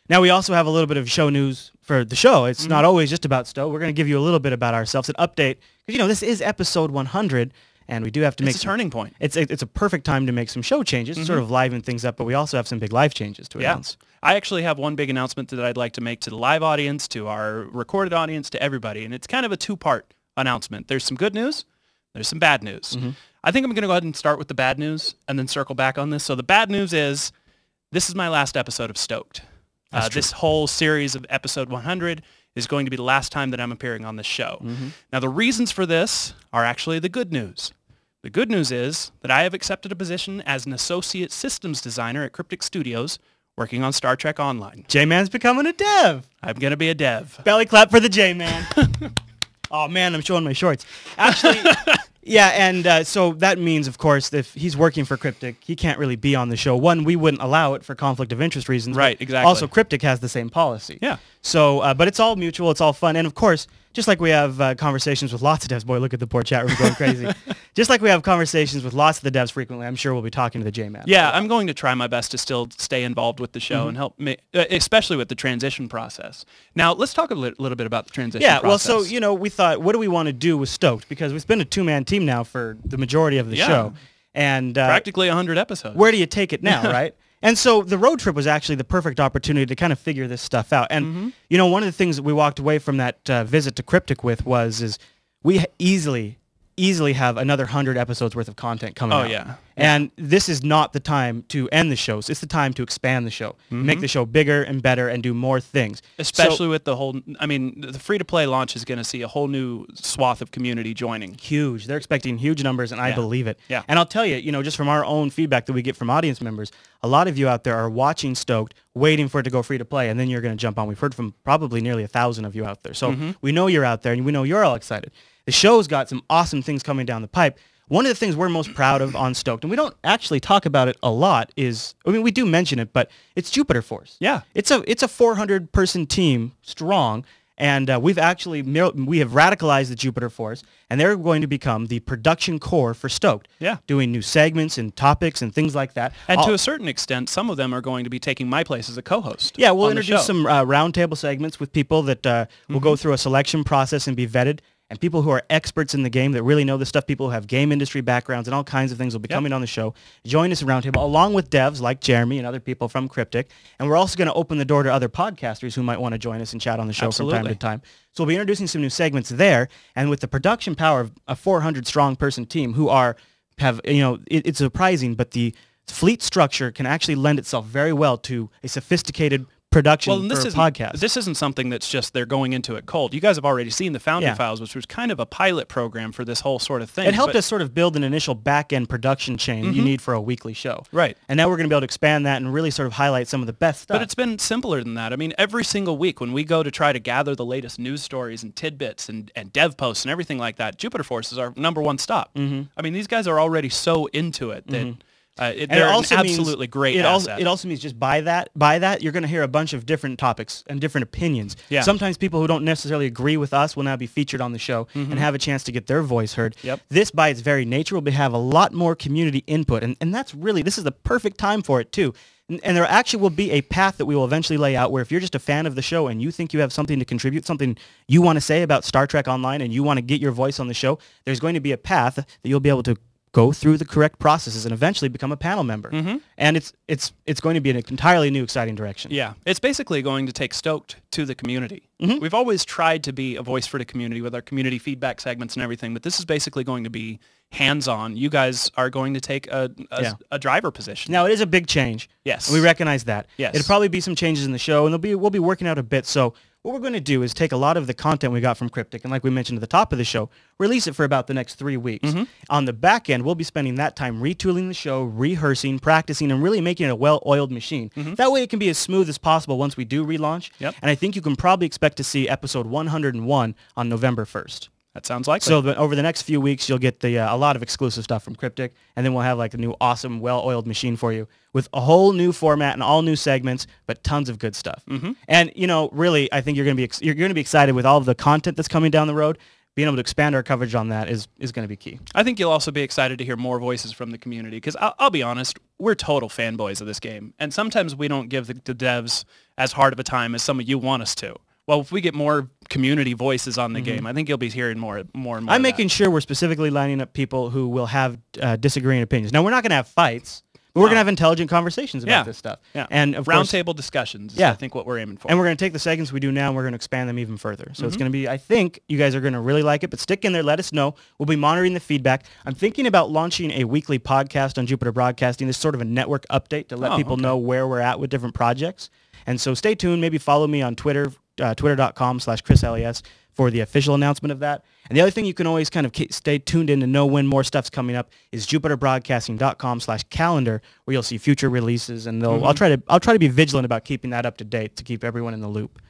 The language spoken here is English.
Now, we also have a little bit of show news for the show. It's not always just about STOked. We're going to give you a little bit about ourselves, an update. Because, you know, this is episode 100, and we do have to make... It's a turning point. It's a perfect time to make some show changes, sort of liven things up, but we also have some big life changes to announce. I actually have one big announcement that I'd like to make to the live audience, to our recorded audience, to everybody, and it's kind of a two-part announcement. There's some good news, there's some bad news. I think I'm going to go ahead and start with the bad news and then circle back on this. So the bad news is, this is my last episode of STOked. This whole series of episode 100 is going to be the last time that I'm appearing on this show. Now, the reasons for this are actually the good news. The good news is that I have accepted a position as an associate systems designer at Cryptic Studios, working on Star Trek Online. J-Man's becoming a dev. I'm going to be a dev. Belly clap for the J-Man. Oh, man, I'm showing my shorts. Actually... Yeah, and so that means, of course, if he's working for Cryptic, he can't really be on the show. One, we wouldn't allow it for conflict of interest reasons. Right, exactly. Also, Cryptic has the same policy. Yeah. So, but it's all mutual, it's all fun. And of course, just like we have conversations with lots of devs, boy, look at the poor chat room going crazy. Just like we have conversations with lots of the devs frequently, I'm sure we'll be talking to the J-Man. Yeah, I'm going to try my best to still stay involved with the show and help me, especially with the transition process. Now, let's talk a little bit about the transition process. Yeah, well, so, you know, we thought, what do we want to do with STOked? Because we've been a two-man team now for the majority of the show. And practically 100 episodes. Where do you take it now, right? And so the road trip was actually the perfect opportunity to kind of figure this stuff out. And, you know, one of the things that we walked away from that visit to Cryptic with is we easily have another 100 episodes worth of content coming out. Oh, yeah. And this is not the time to end the shows. It's the time to expand the show, make the show bigger and better and do more things. Especially with the whole, I mean, the free-to-play launch is going to see a whole new swath of community joining. Huge. They're expecting huge numbers, and I believe it. Yeah. And I'll tell you, you know, just from our own feedback that we get from audience members, a lot of you out there are watching STOked, waiting for it to go free-to-play, and then you're going to jump on. We've heard from probably nearly 1,000 of you out there. So we know you're out there, and we know you're all excited. The show's got some awesome things coming down the pipe. One of the things we're most proud of on STOked, and we don't actually talk about it a lot, is, I mean, we do mention it, but it's Jupiter Force. Yeah. It's a 400-person team strong, and we have radicalized the Jupiter Force, and they're going to become the production core for STOked. Yeah. Doing new segments and topics and things like that. And to a certain extent, some of them are going to be taking my place as a co-host. Yeah, we'll introduce some roundtable segments with people that will go through a selection process and be vetted. And people who are experts in the game that really know this stuff, people who have game industry backgrounds and all kinds of things will be coming on the show. Join us at Roundtable, along with devs like Jeremy and other people from Cryptic. And we're also going to open the door to other podcasters who might want to join us and chat on the show from time to time. So we'll be introducing some new segments there. And with the production power of a 400-strong person team who it's surprising, but the fleet structure can actually lend itself very well to a sophisticated production for a podcast. This isn't something that's just they're going into it cold. You guys have already seen the Founding Files, which was kind of a pilot program for this whole sort of thing. It helped us sort of build an initial back-end production chain you need for a weekly show. Right. And now we're going to be able to expand that and really sort of highlight some of the best stuff. But it's been simpler than that. I mean, every single week when we go to try to gather the latest news stories and tidbits and dev posts and everything like that, Jupiter Force is our #1 stop. I mean, these guys are already so into it that... they're an absolutely great asset. It also means just by that, you're going to hear a bunch of different topics and different opinions. Yeah. Sometimes people who don't necessarily agree with us will now be featured on the show and have a chance to get their voice heard. Yep. This, by its very nature, will have a lot more community input, and that's really, this is the perfect time for it, too. And there actually will be a path that we will eventually lay out where if you're just a fan of the show and you think you have something to contribute, something you want to say about Star Trek Online and you want to get your voice on the show, there's going to be a path that you'll be able to go through the correct processes and eventually become a panel member. And it's going to be an entirely new, exciting direction. Yeah, it's basically going to take STOked to the community. We've always tried to be a voice for the community with our community feedback segments and everything, but this is basically going to be hands-on. You guys are going to take a driver position. Now, it is a big change. Yes. And we recognize that. Yes. It'll probably be some changes in the show, and we'll be working out a bit. So what we're going to do is take a lot of the content we got from Cryptic, and like we mentioned at the top of the show, release it for about the next 3 weeks. On the back end, we'll be spending that time retooling the show, rehearsing, practicing, and really making it a well-oiled machine. That way it can be as smooth as possible once we do relaunch. Yep. And I think you can probably expect to see episode 101 on November 1st. That sounds likely. So over the next few weeks, you'll get a lot of exclusive stuff from Cryptic, and then we'll have like a new awesome, well-oiled machine for you with a whole new format and all new segments, but tons of good stuff. And really, I think you're going to be excited with all of the content that's coming down the road, being able to expand our coverage on that is going to be key. I think you'll also be excited to hear more voices from the community because I'll be honest, we're total fanboys of this game. And sometimes we don't give the devs as hard of a time as some of you want us to. Well, if we get more community voices on the game, I think you'll be hearing more and more. I'm making sure we're specifically lining up people who will have disagreeing opinions. Now, we're not going to have fights, but we're going to have intelligent conversations about this stuff. Yeah. And of roundtable discussions is, I think, what we're aiming for. And we're going to take the segments we do now and we're going to expand them even further. So it's going to be, I think you guys are going to really like it, but stick in there. Let us know. We'll be monitoring the feedback. I'm thinking about launching a weekly podcast on Jupiter Broadcasting. This is sort of a network update to let people know where we're at with different projects. And so stay tuned. Maybe follow me on Twitter, twitter.com/ChrisLES for the official announcement of that. And the other thing you can always kind of stay tuned in to know when more stuff's coming up is jupiterbroadcasting.com/calendar, where you'll see future releases. And I'll try to be vigilant about keeping that up to date to keep everyone in the loop.